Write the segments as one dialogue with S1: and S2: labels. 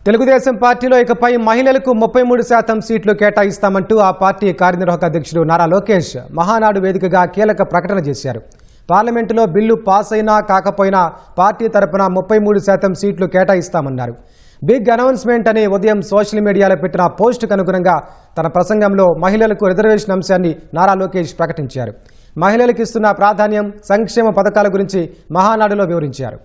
S1: తెలుగుదేశం పార్టీలో ఇకపై మహిళలకు 33% సీట్లు కేటాయిస్తామంటూ ఆ పార్టీ కార్యనిర్వాహక అధ్యక్షుడు నారా లోకేష్ మహానాడు వేదికగా కీలక ప్రకటన చేశారు. పార్లమెంటులో బిల్లు పాస్ అయినా కాకపోయినా పార్టీ తరపున 33% సీట్లు కేటాయిస్తామన్నారు. బిగ్ అనౌన్స్మెంట్ అని ఉదయం సోషల్ మీడియాలో పెట్టిన పోస్టుకు అనుగుణంగా తన ప్రసంగంలో మహిళలకు రిజర్వేషన్ అంశాన్ని నారా లోకేష్ ప్రకటించారు. మహిళలకు ఇస్తున్న ప్రాధాన్యం, సంక్షేమ పథకాల గురించి మహానాడులో వివరించారు.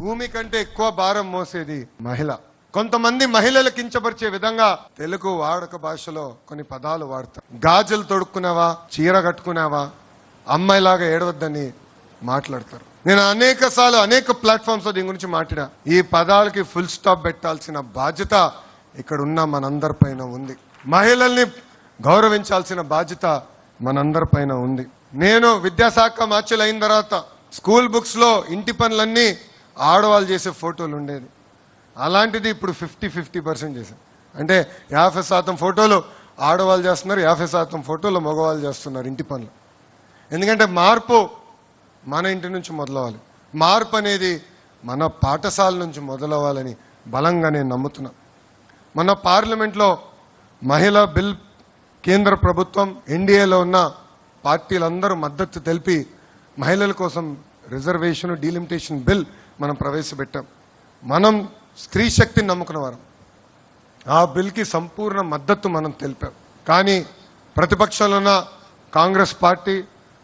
S2: భూమి కంటే ఎక్కువ భారం మోసేది మహిళ. కొంతమంది మహిళలు కించపరిచే విధంగా తెలుగు వాడుక భాషలో కొన్ని పదాలు వాడతారు. గాజులు తొడుక్కున్నావా, చీర కట్టుకున్నావా, అమ్మాయిలాగా ఏడవద్దని మాట్లాడతారు. నేను అనేక ప్లాట్ఫామ్స్ దీని గురించి మాట్లాడా. ఈ పదాలకి ఫుల్ స్టాప్ పెట్టాల్సిన బాధ్యత ఇక్కడ ఉన్న మనందరిపైన ఉంది. మహిళల్ని గౌరవించాల్సిన బాధ్యత మనందరిపైన ఉంది. నేను విద్యాశాఖ మార్చిలు అయిన తర్వాత స్కూల్ బుక్స్ లో ఇంటి పనులన్నీ ఆడవాళ్ళు చేసే ఫోటోలు ఉండేది. అలాంటిది ఇప్పుడు 50% చేశారు. అంటే 50% ఫోటోలు ఆడవాళ్ళు చేస్తున్నారు, 50% ఫోటోలు మగవాళ్ళు చేస్తున్నారు ఇంటి పనులు. ఎందుకంటే మార్పు మన ఇంటి నుంచి మొదలవ్వాలి. మార్పు అనేది మన పాఠశాల నుంచి మొదలవ్వాలని బలంగా నేను నమ్ముతున్నా. మన పార్లమెంట్లో మహిళా బిల్ కేంద్ర ప్రభుత్వం, ఎన్డీఏలో ఉన్న పార్టీలందరూ మద్దతు తెలిపి మహిళల కోసం రిజర్వేషన్ డీలిమిటేషన్ బిల్ మనం ప్రవేశపెట్టాం. మనం స్త్రీ శక్తిని నమ్ముకున్న వారం. ఆ బిల్కి సంపూర్ణ మద్దతు మనం తెలిపాం. కానీ ప్రతిపక్షంలో ఉన్న కాంగ్రెస్ పార్టీ,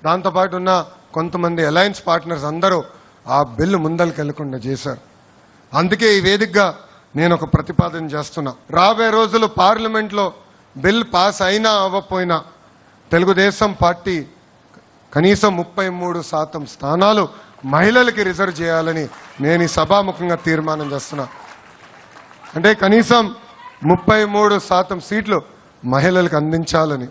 S2: దాంతోపాటు ఉన్న కొంతమంది అలయన్స్ పార్ట్నర్స్ అందరూ ఆ బిల్లు ముందరికి వెళ్లకుండా చేశారు. అందుకే ఈ వేదికగా నేను ఒక ప్రతిపాదన చేస్తున్నా. రాబోయే రోజులు పార్లమెంట్లో బిల్ పాస్ అయినా అవ్వకపోయినా తెలుగుదేశం పార్టీ కనీసం 33% స్థానాలు మహిళలకి రిజర్వ్ చేయాలని నేను ఈ సభాముఖంగా తీర్మానం చేస్తున్నా. అంటే కనీసం 33% సీట్లు మహిళలకు అందించాలని.